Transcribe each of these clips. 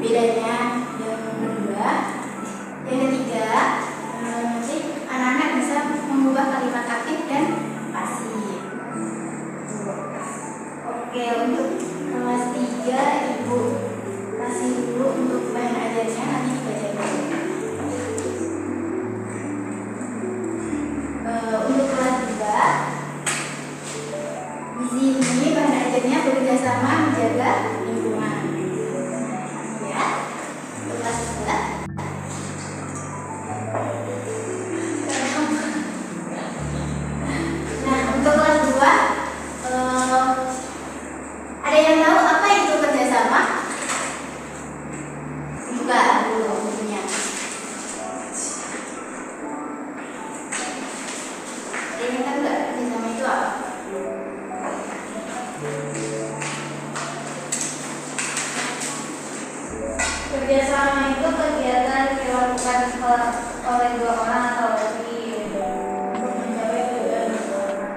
bedanya yang kedua. Yang ketiga, nanti anak-anak bisa mengubah kalimat aktif dan pasif. Oke, untuk kelas 3 Ibu kasih dulu untuk bahan ajarnya, nanti dibaca dulu. Untuk kelas 2 di sini bahan ajarnya bekerja sama menjaga lingkungan. Ya, untuk kelas 2. Nah, untuk kelas 2 ada yang tahu apa itu kerjasama? Buka dulu bukunya. Ada yang tahu nggak kerjasama itu apa? Kerjasama itu kegiatan yang dilakukan oleh dua orang atau lebih untuk mencapai tujuan bersama.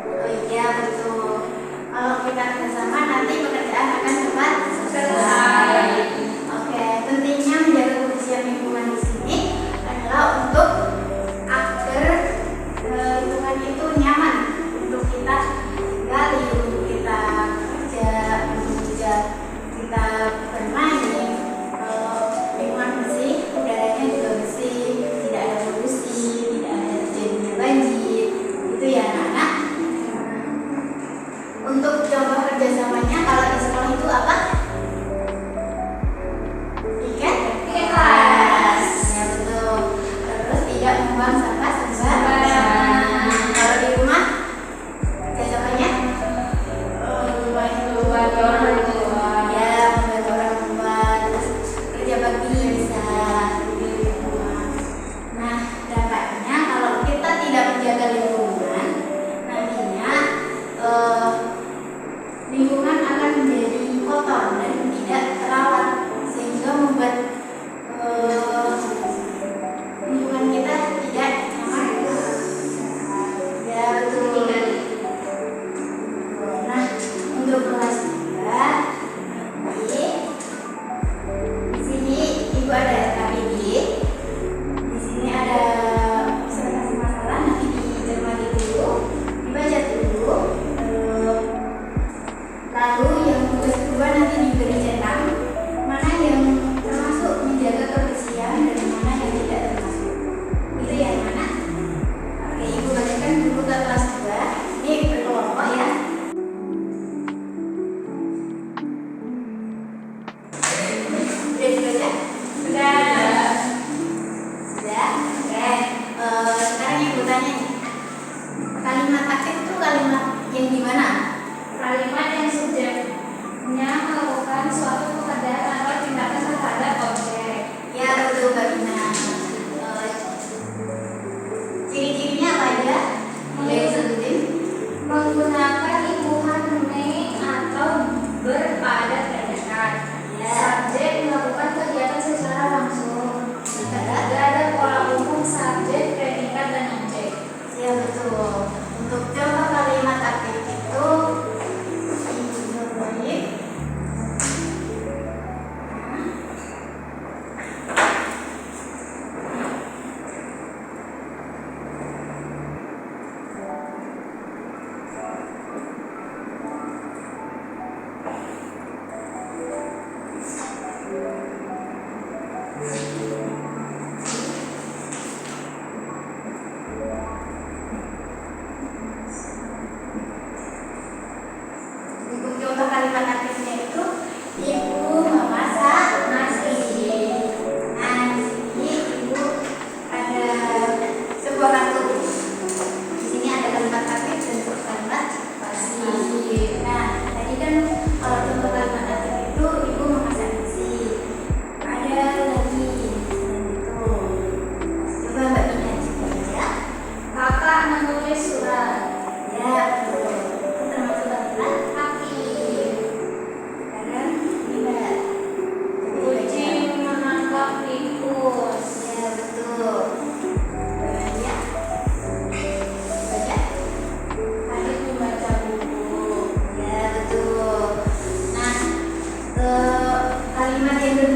Oh iya, betul. Kalau kita kerjasama nanti pekerjaan akan cepat selesai. Oke, pentingnya menjaga kebersihan lingkungan di sini adalah untuk agar lingkungan itu nyaman untuk kita tinggali, untuk kita kerja, untuk juga kita bermain. Lingkungan bersih, udaranya juga bersih, tidak ada polusi.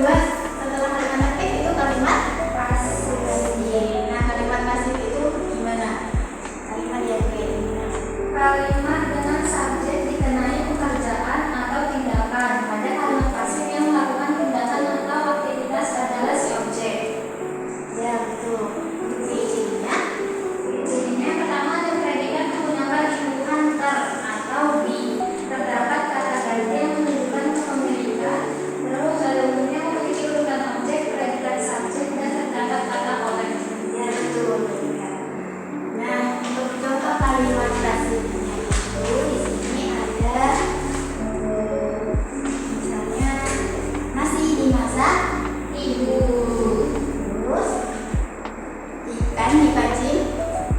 kedua setelah kalimat aktif itu kalimat pasif. Nah, kalimat pasif itu gimana? Kalimat yang kayak gimana? Kalimat dengan subjek dikenai pekerjaan atau tindakan. Pada kalimat pasif yang melakukan tindakan atau aktivitas adalah si objek. Ya, betul. Untuk ciri-cirinya, Cirinya pertama ada predikat menggunakan hubungan ter atau di. Terdapat kata ganti yang menunjukkan kepemilikan. Terus ada umumnya memiliki urutan objek, predikat, subjek, dan terdapat kata oleh. ya betul. Nah, untuk contoh kalimat pasifnya itu di sini ada misalnya nasi dimasak Ibu. terus ikan dipancing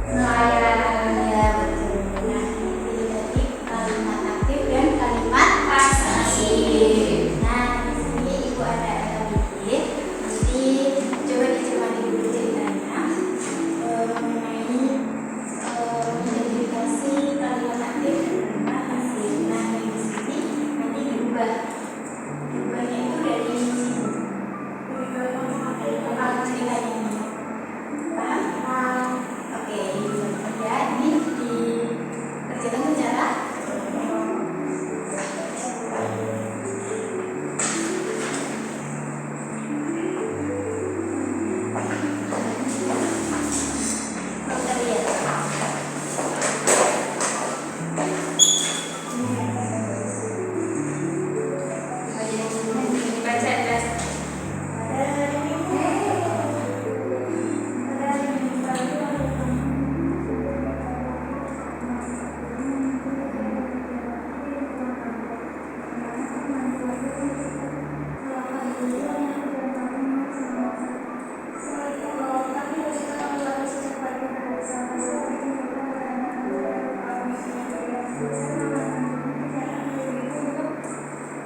Nelayan. ya betul. Nah, ini tadi kalimat aktif dan kalimat pasif. Nah, di sini ibu ada bikin. Jadi coba dicermati dulu ceritanya mengenai identifikasi kalimat aktif dan kalimat pasif. Nah, di sini nanti diubahnya itu dari sini. Apa ceritanya ini? Paham? Oke, ya ini dikerjakan secara kita lihat. Baca ya.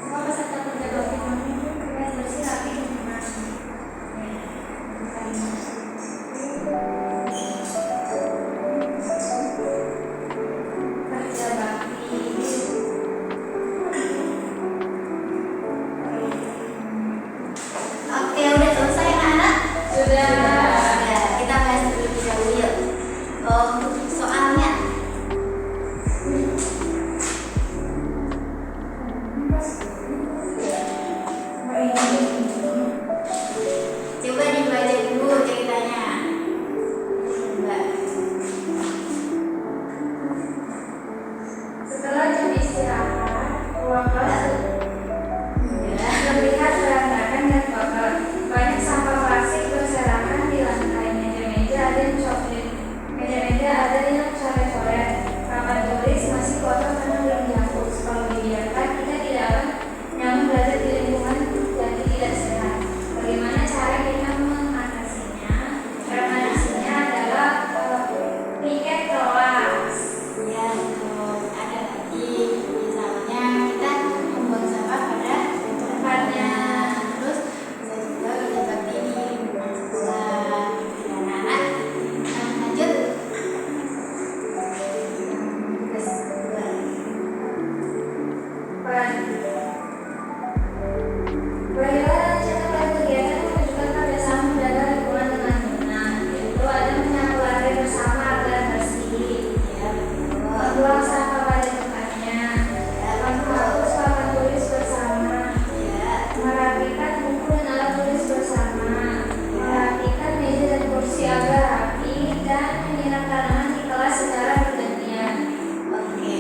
Semua peserta kerja bakti bersih rapi dan benar. Kerja bakti. Oke, udah selesai anak-anak? Sudah. Ya, kita bahas terlebih dahulu yuk. Soalnya coba dibaca dulu ceritanya. Coba. Setelah jam istirahat, ruang kelas Ya. terlihat berantakan dan kotor. Banyak sampah plastik berserakan di lantai. Meja-meja ada yang coret. Meja-meja ada yang coret-coret. Papan tulis masih kotor karena belum dihapus. Kalau dibiarkan, kita tidak akan nyaman belajar di lingkungan jadi tidak sehat. Bagaimana cara kita mengatasinya? Cara mengatasinya adalah piket kelas. Ya, betul. Ada tadi misalnya kita membuang sampah pada tempatnya. Terus bisa juga kerja bakti di lingkungan sekolah. Dan anak-anak lanjut. Tugas kedua. Bagaimana cara kegiatan menunjukkan kebiasaan menjaga lingkungan dengan benar? Yaitu ada menyapu lantai bersama agar bersih. Ya, betul. Membuang sampah pada tempatnya. Menghapus papan tulis bersama. Ya, Merapikan buku dan alat tulis bersama. Merapikan meja dan kursi agar rapi dan menyiram tanaman di kelas secara bergantian. oke.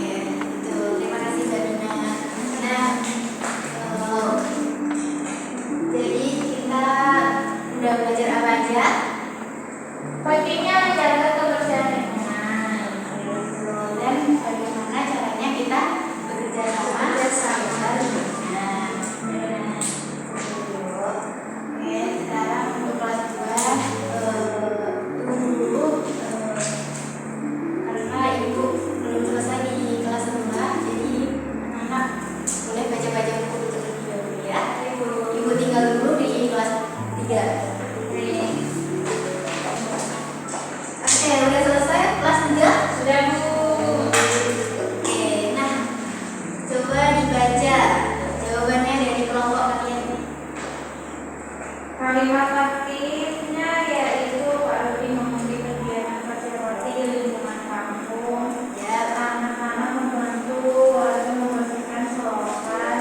Betul. Terima kasih Mbak Dina. Nah, jadi kita udah belajar apa aja? Pentingnya menjaga kebersihan lingkungan. Dan bagaimana caranya kita bekerja sama Nah, oke, sekarang untuk kelas 2 tunggu dulu karena ibu belum selesai di kelas 2, jadi anak boleh baca-baca buku terlebih dahulu ya. Ibu tinggal dulu di kelas 3. Oke, udah selesai kelas 3? Sudah, Bu. Oke, nah coba dibaca jawabannya dari kelompok kalian. Kalimat aktifnya yaitu Pak Rudi mengundi kegiatan sosialisasi di lingkungan kampung. Ya, Anak-anak membantu warga membersihkan selokan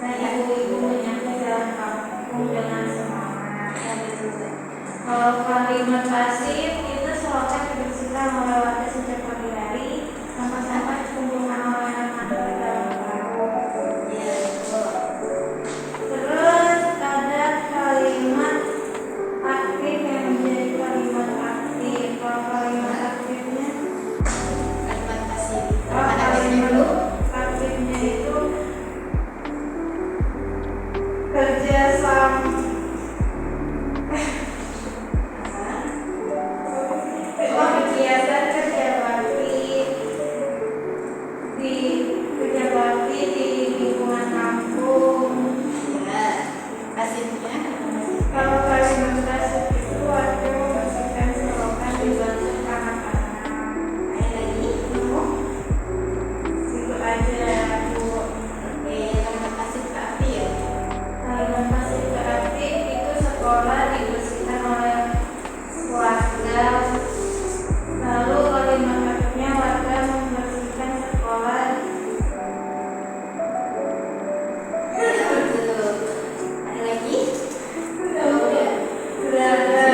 dan ibu-ibu menyapu jalan kampung dengan semangat. ya betul. Kalau kalimat pasif itu selokan dibersihkan oleh warga sejak pagi hari, sampah-sampah dikumpulkan oleh anak-anak di dalam perahu. Ya betul. Terus ada kalimat aktif yang menjadi kalimat aktif. Kalau kalimat aktifnya, Kalimat pasif. kalau Kalimat aktifnya dulu. aktifnya itu kerja sama. Oh, kegiatan kerja bakti di lingkungan kampung. Ya, pasifnya. Kalau kalimat pasif itu warga membersihkan selokan dibantu anak-anak. Ada lagi? Mau? Itu aja Bu. Oke, kalimat pasif aktif ya. Kalimat pasif aktif itu sekolah dibersihkan oleh warga. Lalu kalimat aktifnya warga membersihkan sekolah. Ya betul. Ada lagi? Sudah ada.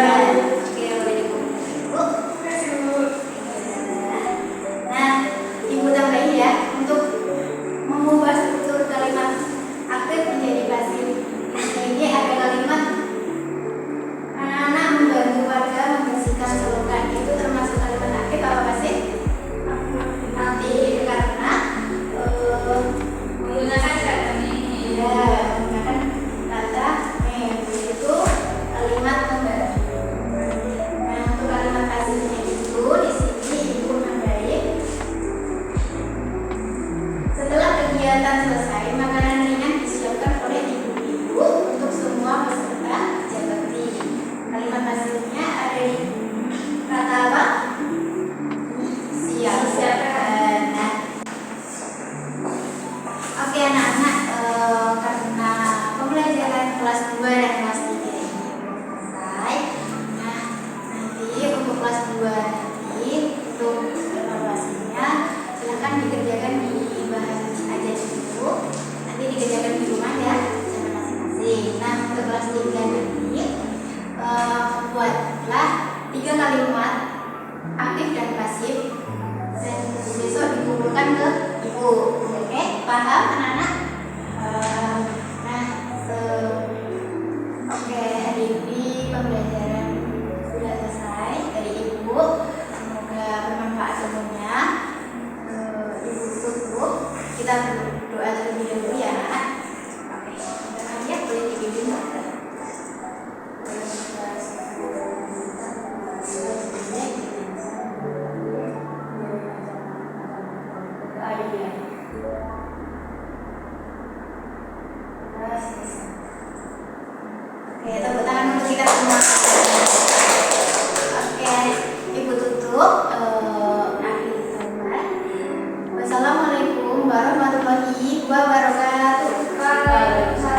Oke, boleh dikumpulkan dulu. Nah, Ibu tambahin ya untuk mengubah struktur kalimat aktif menjadi pasif. Ini ada kalimat anak-anak membantu warga membersihkan selokan. Itu termasuk kalimat aktif apa pasif? Aktif karena Menggunakan kata ini. ya menggunakan kata itu kalimat membantu. Nah, untuk kalimat pasifnya itu di sini Ibu nambahin setelah kegiatan selesai, makanan ringan disiapkan oleh ibu-ibu untuk semua peserta kerja bakti. Kalimat pasifnya ada di kata apa? Disiapkan. Nah, oke anak-anak, karena pembelajaran kelas 2 dan kelas 3 ini belum selesai. Nah, nanti untuk kelas 2 nanti untuk evaluasinya silahkan dikerjakan di bahan aja dulu. Nanti dikerjakan di rumah ya, sama masing-masing. Nah, untuk kelas 3 nanti buatlah 3 kalimat aktif dan pasif dan besok dikumpulkan ke ibu. Oke, paham anak-anak? Nah, oke, hari ini pembelajaran sudah selesai dari ibu. Semoga bermanfaat semuanya. Ibu tutup. Kita berdoa terlebih dahulu ya anak. Oke, doa ya boleh dipimpin dokter. Oke, tepuk tangan untuk kita semua. Oke, Ibu tutup. Akhir zaman. Wassalamualaikum warahmatullahi wabarakatuh. Waalaikumsalam.